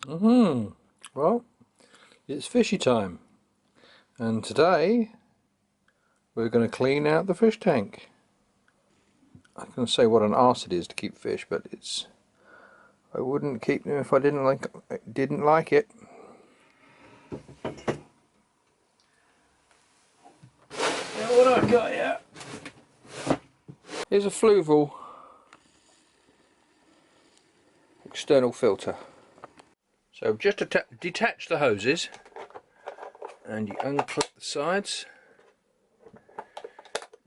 Well, it's fishy time, and today we're going to clean out the fish tank. I can say what an arse it is to keep fish, but I wouldn't keep them if I didn't like it. Now what I've got here is a fluval external filter. So just detach the hoses and you unclip the sides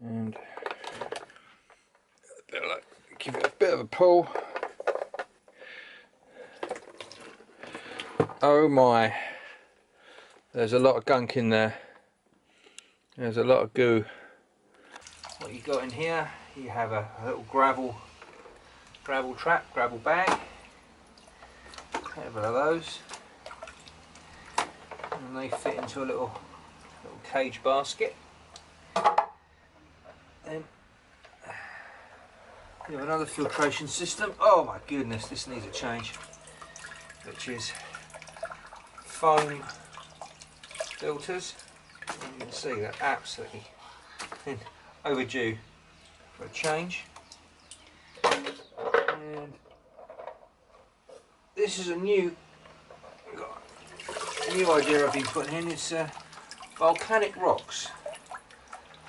and give it a bit of a pull. Oh my, there's a lot of gunk in there. There's a lot of goo. What you got in here, you have a little gravel trap, gravel bag. Have one of those, and they fit into a little cage basket. Then you have another filtration system. Oh my goodness, this needs a change, which is foam filters. You can see they're absolutely overdue for a change. And this is a new idea I've been putting in. It's volcanic rocks,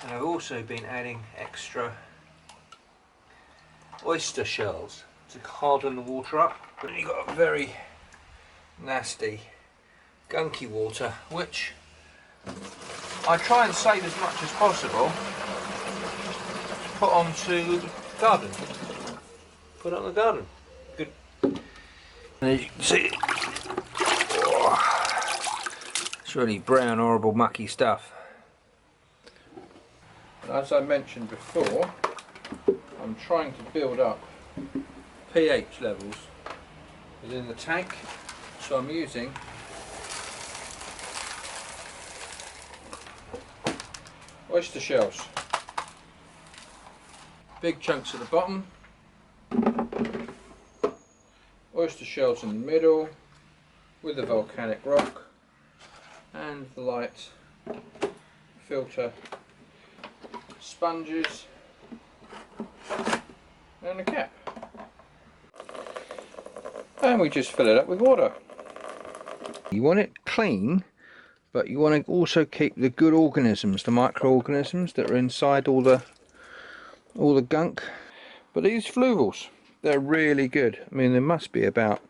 and I've also been adding extra oyster shells to harden the water up. But you've got a very nasty gunky water, which I try and save as much as possible to put onto the garden. Put it on the garden. Good. And as you can see, it's really brown, horrible, mucky stuff. As I mentioned before, I'm trying to build up pH levels within the tank, so I'm using oyster shells. Big chunks at the bottom, oyster shells in the middle, with the volcanic rock and the light filter sponges and a cap. And we just fill it up with water. You want it clean, but you want to also keep the good organisms, the microorganisms that are inside all the gunk. But these fluvals, they're really good. I mean, there must be about,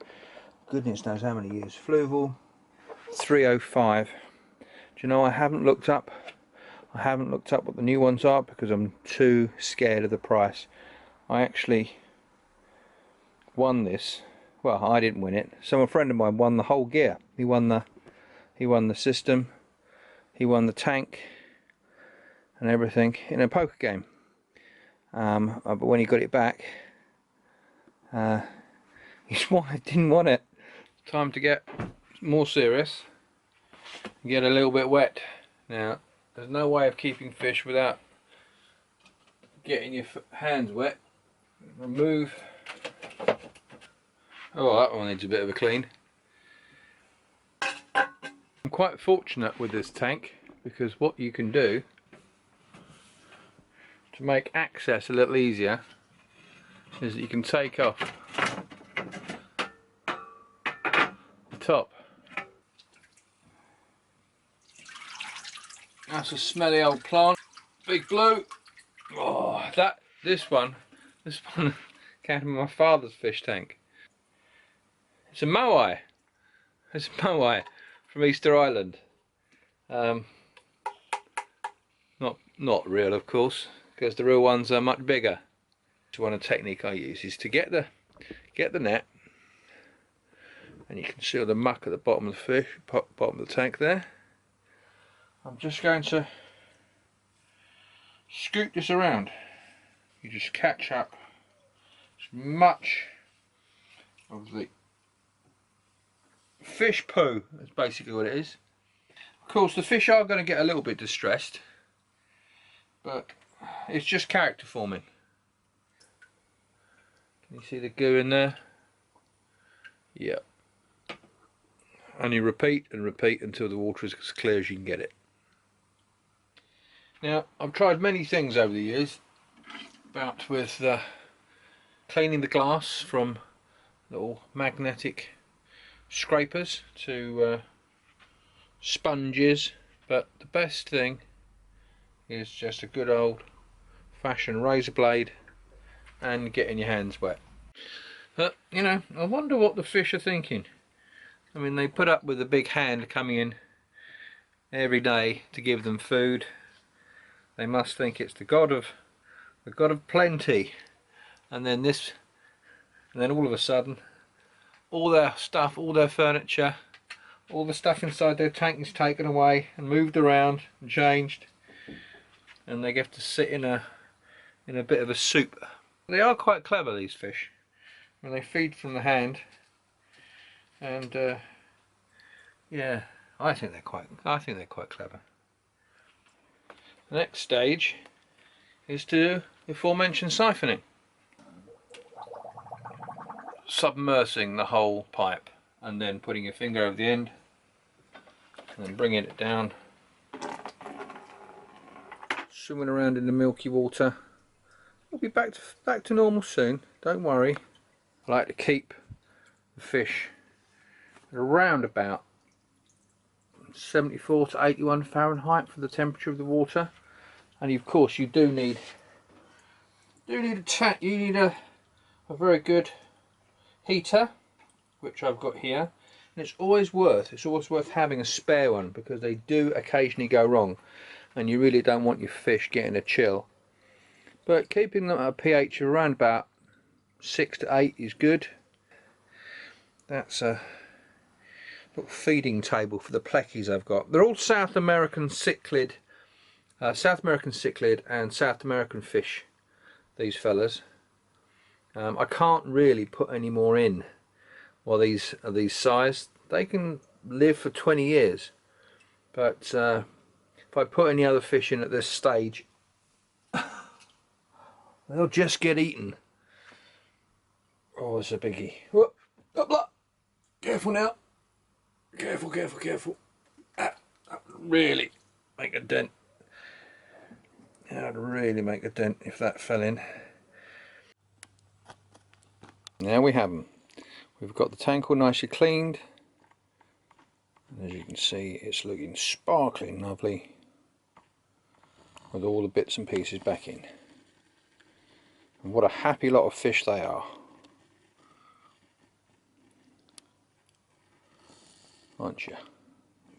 goodness knows how many years. Fluval 305. Do you know, I haven't looked up what the new ones are because I'm too scared of the price. I actually won this. Well, I didn't win it. A friend of mine won the whole gear. He won the system, he won the tank and everything in a poker game. But when he got it back, he didn't want it. Time to get more serious, get a little bit wet. Now, there's no way of keeping fish without getting your hands wet. Remove. Oh, that one needs a bit of a clean. I'm quite fortunate with this tank because what you can do to make access a little easier is that you can take off the top. That's a smelly old plant. Big blue. Oh, this one came from my father's fish tank. It's a moai. It's a moai from Easter Island. Not real, of course, because the real ones are much bigger. One technique I use is to get the net, and you can see all the muck at the bottom of the fish, bottom of the tank there. I'm just going to scoop this around. You just catch up as much of the fish poo. That's basically what it is. Of course, the fish are going to get a little bit distressed, but it's just character forming. Can you see the goo in there? Yep. and you repeat and repeat until the water is as clear as you can get it. Now, I've tried many things over the years, about with cleaning the glass from little magnetic scrapers to sponges, but the best thing is just a good old fashioned razor blade and getting your hands wet. But you know, I wonder what the fish are thinking. I mean, they put up with a big hand coming in every day to give them food. They must think it's the god of plenty, and then all of a sudden all their stuff, all their furniture, all the stuff inside their tank is taken away and moved around and changed, and they have to sit in a bit of a soup. They are quite clever, these fish, when they feed from the hand, and yeah, I think they're quite clever. The next stage is to do the aforementioned siphoning, submersing the whole pipe and then putting your finger over the end and then bringing it down, swimming around in the milky water. We'll be back to normal soon, don't worry. I like to keep the fish at around about 74 to 81 Fahrenheit for the temperature of the water, and of course you do need a very good heater, which I've got here, and it's always worth having a spare one, because they do occasionally go wrong and you really don't want your fish getting a chill. But keeping them at a pH around about 6 to 8 is good. That's a little feeding table for the pleckies I've got. They're all South American cichlid and South American fish, these fellas. I can't really put any more in while these are these size. They can live for 20 years, but if I put any other fish in at this stage, they'll just get eaten. Oh, it's a biggie. Whoop, blah, blah. Careful now. Careful, careful, careful. That would really make a dent. That would really make a dent if that fell in. Now we have them. We've got the tank all nicely cleaned. As you can see, it's looking sparkling lovely with all the bits and pieces back in. And what a happy lot of fish they are. Aren't you?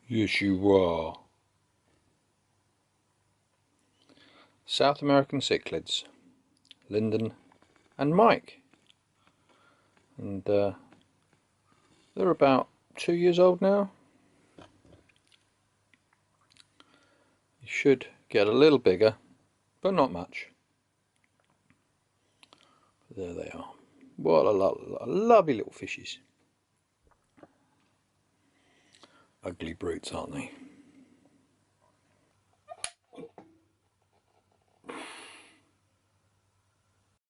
Yes, you are. South American Cichlids, Linden and Mike. And they're about 2 years old now. You should get a little bigger, but not much. But there they are. What a lovely little fishes. Ugly brutes, aren't they?